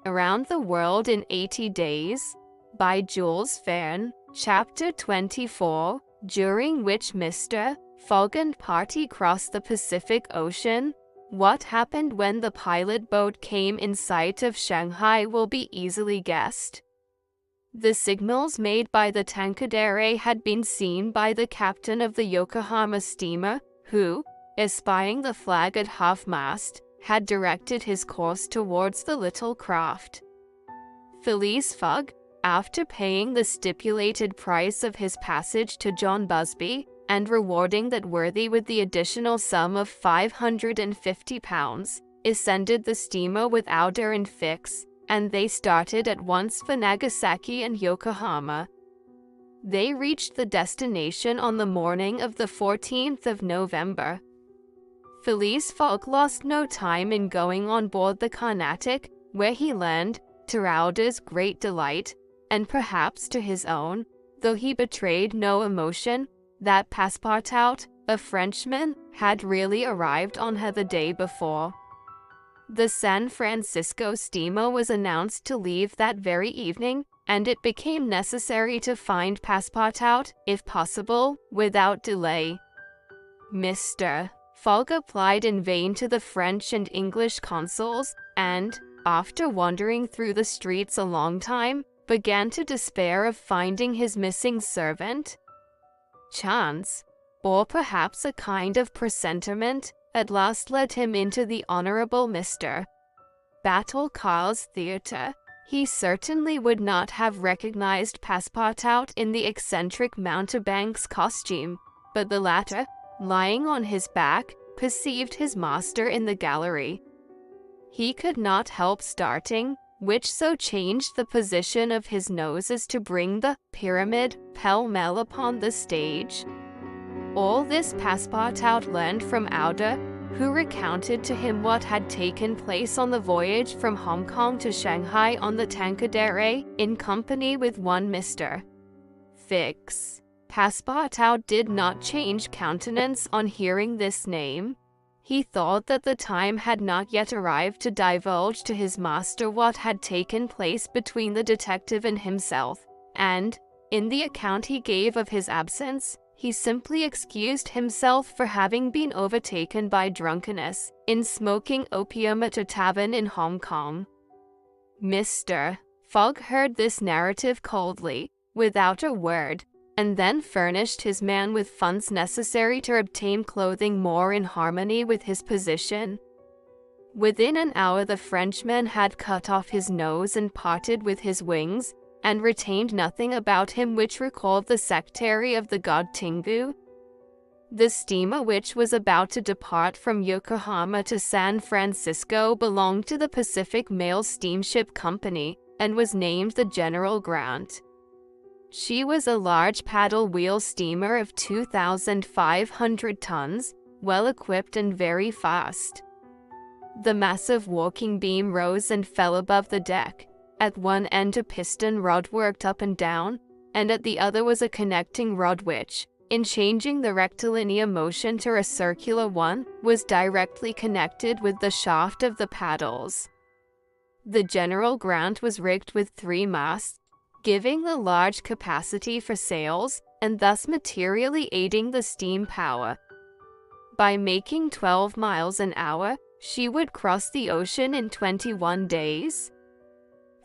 Around the World in 80 Days by Jules Verne, Chapter 24, during which Mr. Fogg and party crossed the Pacific Ocean. What happened when the pilot boat came in sight of Shanghai will be easily guessed. The signals made by the Tankadere had been seen by the captain of the Yokohama steamer, who, espying the flag at half-mast, had directed his course towards the little craft. Phileas Fogg, after paying the stipulated price of his passage to John Busby, and rewarding that worthy with the additional sum of £550, ascended the steamer with Ouder and Fix, and they started at once for Nagasaki and Yokohama. They reached the destination on the morning of the 14th of November. Phileas Fogg lost no time in going on board the Carnatic, where he learned, to Ouder's great delight, and perhaps to his own, though he betrayed no emotion, that Passepartout, a Frenchman, had really arrived on her the day before. The San Francisco steamer was announced to leave that very evening, and it became necessary to find Passepartout, if possible, without delay. Mr. Fogg applied in vain to the French and English consuls, and, after wandering through the streets a long time, began to despair of finding his missing servant. Chance, or perhaps a kind of presentiment, at last led him into the Honorable Mr. Battle-Carl's theatre. He certainly would not have recognized Passepartout in the eccentric mountebank's costume, but the latter, lying on his back, perceived his master in the gallery. He could not help starting, which so changed the position of his nose as to bring the pyramid pell-mell upon the stage. All this Passepartout learned from Ouder, who recounted to him what had taken place on the voyage from Hong Kong to Shanghai on the Tankadere, in company with one Mr. Fix. Passepartout did not change countenance on hearing this name. He thought that the time had not yet arrived to divulge to his master what had taken place between the detective and himself, and, in the account he gave of his absence, he simply excused himself for having been overtaken by drunkenness, in smoking opium at a tavern in Hong Kong. Mr. Fogg heard this narrative coldly, without a word, and then furnished his man with funds necessary to obtain clothing more in harmony with his position. Within an hour the Frenchman had cut off his nose and parted with his wings, and retained nothing about him which recalled the secretary of the god Tingu. The steamer which was about to depart from Yokohama to San Francisco belonged to the Pacific Mail Steamship Company, and was named the General Grant. She was a large paddle-wheel steamer of 2,500 tons, well-equipped and very fast. The massive walking beam rose and fell above the deck. At one end a piston rod worked up and down, and at the other was a connecting rod which, in changing the rectilinear motion to a circular one, was directly connected with the shaft of the paddles. The General Grant was rigged with 3 masts, giving the large capacity for sails, and thus materially aiding the steam power. By making 12 miles an hour, she would cross the ocean in 21 days.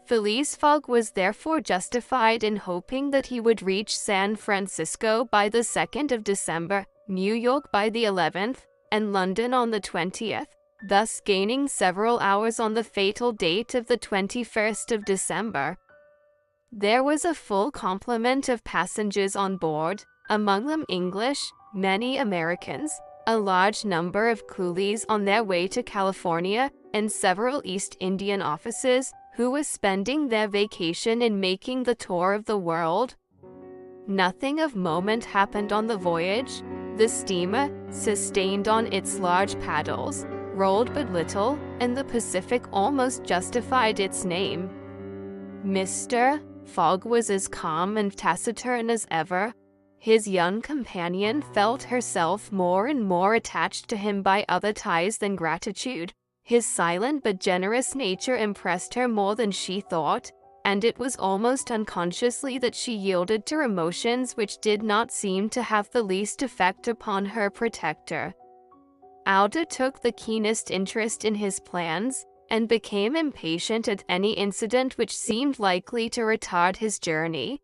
Phileas Fogg was therefore justified in hoping that he would reach San Francisco by the 2nd of December, New York by the 11th, and London on the 20th, thus gaining several hours on the fatal date of the 21st of December. There was a full complement of passengers on board, among them English, many Americans, a large number of coolies on their way to California, and several East Indian officers who were spending their vacation in making the tour of the world. Nothing of moment happened on the voyage. The steamer, sustained on its large paddles, rolled but little, and the Pacific almost justified its name. Mr. Fogg was as calm and taciturn as ever. His young companion felt herself more and more attached to him by other ties than gratitude, His silent but generous nature impressed her more than she thought, and it was almost unconsciously that she yielded to emotions which did not seem to have the least effect upon her protector. Alda took the keenest interest in his plans, and became impatient at any incident which seemed likely to retard his journey.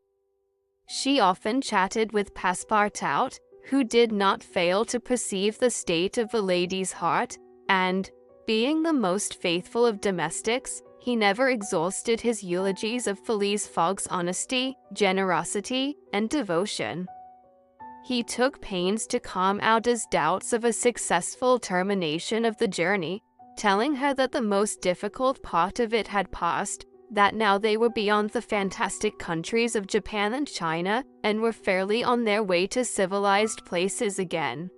She often chatted with Passepartout, who did not fail to perceive the state of the lady's heart, and, being the most faithful of domestics, he never exhausted his eulogies of Phileas Fogg's honesty, generosity, and devotion. He took pains to calm Alda's doubts of a successful termination of the journey, telling her that the most difficult part of it had passed, that now they were beyond the fantastic countries of Japan and China, and were fairly on their way to civilized places again.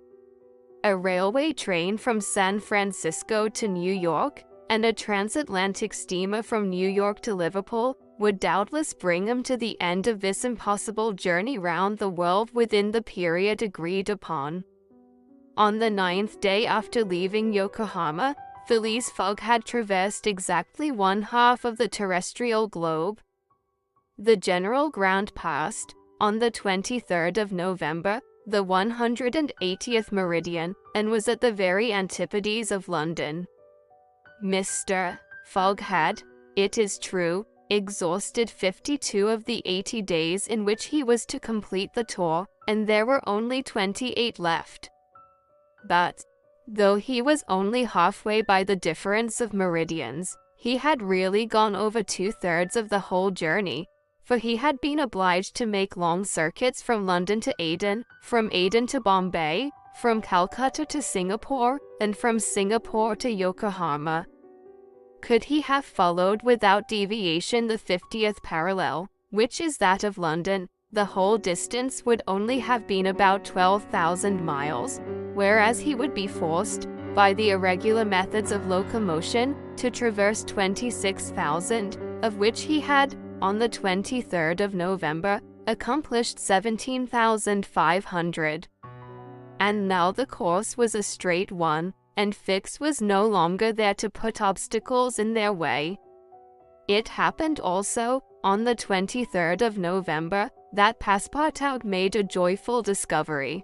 A railway train from San Francisco to New York, and a transatlantic steamer from New York to Liverpool, would doubtless bring him to the end of this impossible journey round the world within the period agreed upon. On the 9th day after leaving Yokohama, Phileas Fogg had traversed exactly one half of the terrestrial globe. The general ground passed, on the 23rd of November, the 180th meridian, and was at the very antipodes of London. Mr. Fogg had, it is true, exhausted 52 of the 80 days in which he was to complete the tour, and there were only 28 left. But, though he was only halfway by the difference of meridians, he had really gone over 2/3 of the whole journey, for he had been obliged to make long circuits from London to Aden, from Aden to Bombay, from Calcutta to Singapore, and from Singapore to Yokohama. Could he have followed without deviation the 50th parallel, which is that of London, the whole distance would only have been about 12,000 miles, whereas he would be forced, by the irregular methods of locomotion, to traverse 26,000, of which he had, on the 23rd of November, accomplished 17,500. And now the course was a straight one, and Fix was no longer there to put obstacles in their way. It happened also, on the 23rd of November, that Passepartout made a joyful discovery.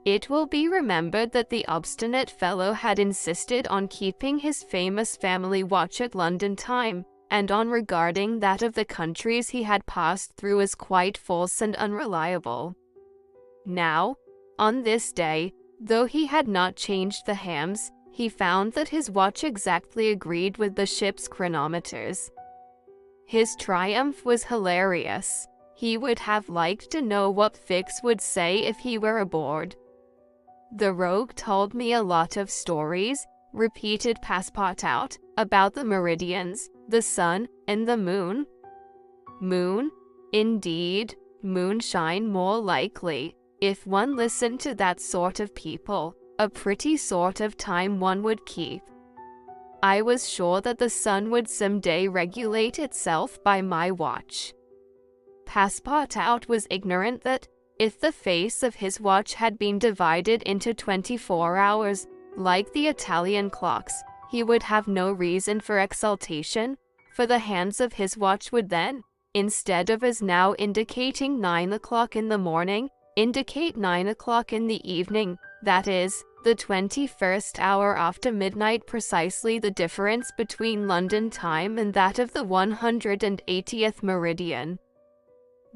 It will be remembered that the obstinate fellow had insisted on keeping his famous family watch at London time, and on regarding that of the countries he had passed through as quite false and unreliable. Now, on this day, though he had not changed the hams, he found that his watch exactly agreed with the ship's chronometers. His triumph was hilarious. He would have liked to know what Fix would say if he were aboard. "The rogue told me a lot of stories," repeated Passepartout, "about the meridians, the sun, and the moon." "Moon? Indeed, moonshine more likely. If one listened to that sort of people, a pretty sort of time one would keep. I was sure that the sun would some day regulate itself by my watch." Passepartout was ignorant that, if the face of his watch had been divided into 24 hours, like the Italian clocks, he would have no reason for exultation, for the hands of his watch would then, instead of as now indicating 9 o'clock in the morning, indicate 9 o'clock in the evening, that is, the 21st hour after midnight, precisely the difference between London time and that of the 180th meridian.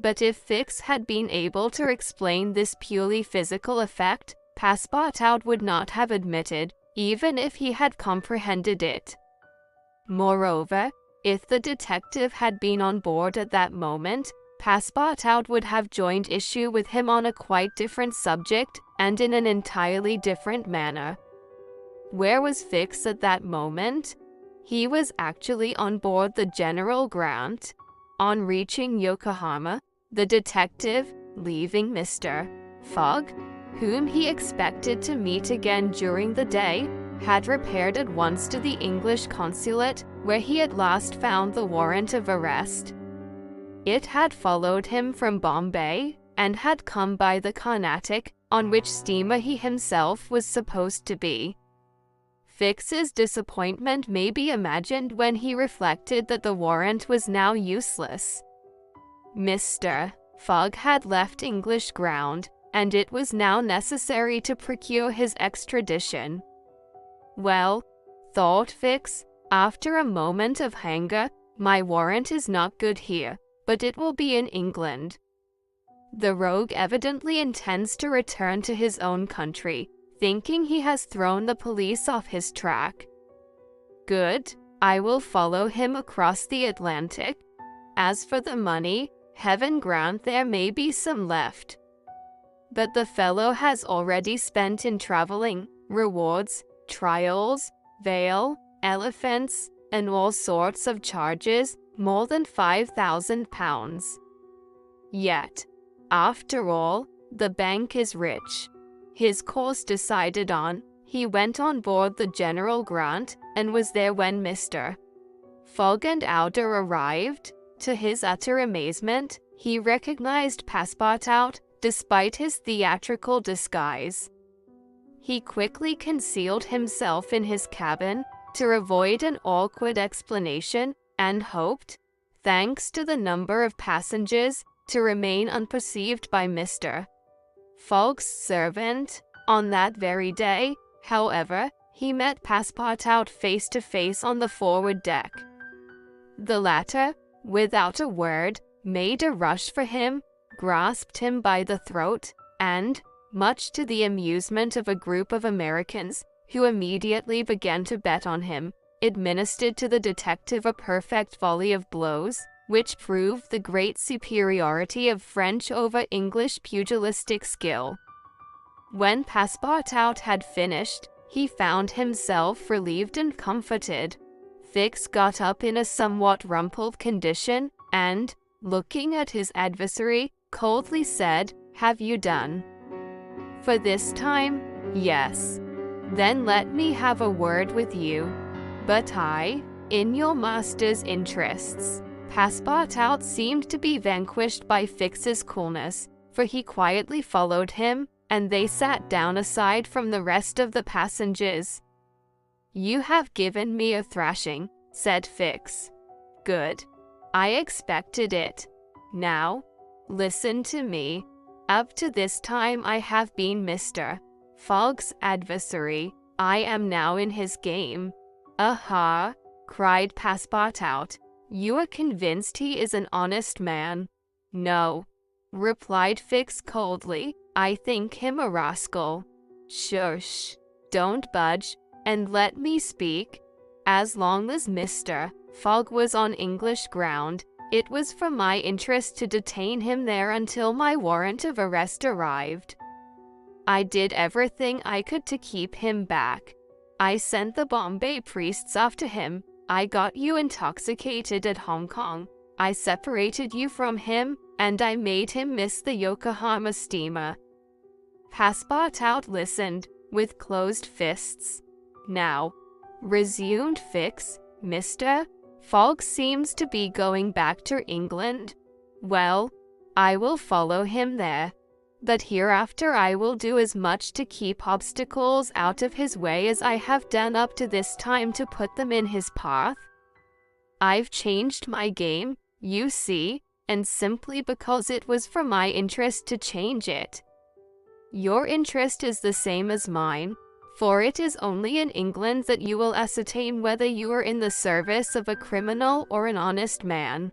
But if Fix had been able to explain this purely physical effect, Passepartout would not have admitted, even if he had comprehended it. Moreover, if the detective had been on board at that moment, Passepartout would have joined issue with him on a quite different subject, and in an entirely different manner. Where was Fix at that moment? He was actually on board the General Grant. On reaching Yokohama, the detective, leaving Mr. Fogg, whom he expected to meet again during the day, had repaired at once to the English consulate, where he at last found the warrant of arrest. It had followed him from Bombay, and had come by the Carnatic, on which steamer he himself was supposed to be. Fix's disappointment may be imagined when he reflected that the warrant was now useless. Mr. Fogg had left English ground, and it was now necessary to procure his extradition. Well, thought Fix, after a moment of anger, my warrant is not good here, but it will be in England. The rogue evidently intends to return to his own country, thinking he has thrown the police off his track. Good, I will follow him across the Atlantic. As for the money, heaven grant there may be some left. But the fellow has already spent in traveling, rewards, trials, bail, elephants, and all sorts of charges, more than £5,000. Yet, after all, the bank is rich. His course decided on, he went on board the General Grant and was there when Mr. Fogg and Ouder arrived. To his utter amazement, he recognized Passepartout despite his theatrical disguise. He quickly concealed himself in his cabin to avoid an awkward explanation and hoped, thanks to the number of passengers, to remain unperceived by Mr. Fogg's servant. On that very day, however, he met Passepartout face to face on the forward deck. The latter, without a word, made a rush for him, grasped him by the throat, and, much to the amusement of a group of Americans, who immediately began to bet on him, administered to the detective a perfect volley of blows, which proved the great superiority of French over English pugilistic skill. When Passepartout had finished, he found himself relieved and comforted. Fix got up in a somewhat rumpled condition, and, looking at his adversary, coldly said, "Have you done?" "For this time, yes." "Then let me have a word with you." "But I, in your master's interests." Passepartout seemed to be vanquished by Fix's coolness, for he quietly followed him, and they sat down aside from the rest of the passengers. "You have given me a thrashing," said Fix. "Good. I expected it. Now, listen to me. Up to this time I have been Mr. Fogg's adversary. I am now in his game." "Aha!" cried Passepartout. "You are convinced he is an honest man?" "No," replied Fix coldly. "I think him a rascal." "Shush! Don't budge, and let me speak. As long as Mr. Fogg was on English ground, it was for my interest to detain him there until my warrant of arrest arrived. I did everything I could to keep him back. I sent the Bombay priests after him. I got you intoxicated at Hong Kong. I separated you from him, and I made him miss the Yokohama steamer." Passepartout listened, with closed fists. "Now," resumed Fix, "Mr. Fogg seems to be going back to England. Well, I will follow him there. But hereafter I will do as much to keep obstacles out of his way as I have done up to this time to put them in his path. I've changed my game, you see, and simply because it was for my interest to change it. Your interest is the same as mine, for it is only in England that you will ascertain whether you are in the service of a criminal or an honest man."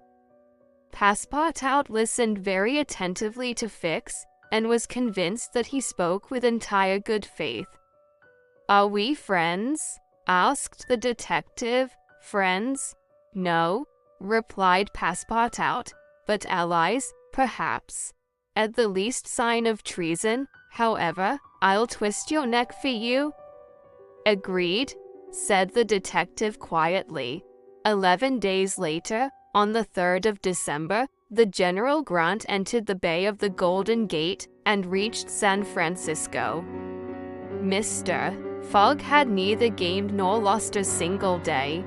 Passepartout listened very attentively to Fix, and was convinced that he spoke with entire good faith. "Are we friends?" asked the detective. "Friends? No," replied Passepartout, "but allies, perhaps. At the least sign of treason, however, I'll twist your neck for you." "Agreed," said the detective quietly. 11 days later, on the 3rd of December, the General Grant entered the Bay of the Golden Gate and reached San Francisco. Mr. Fogg had neither gained nor lost a single day.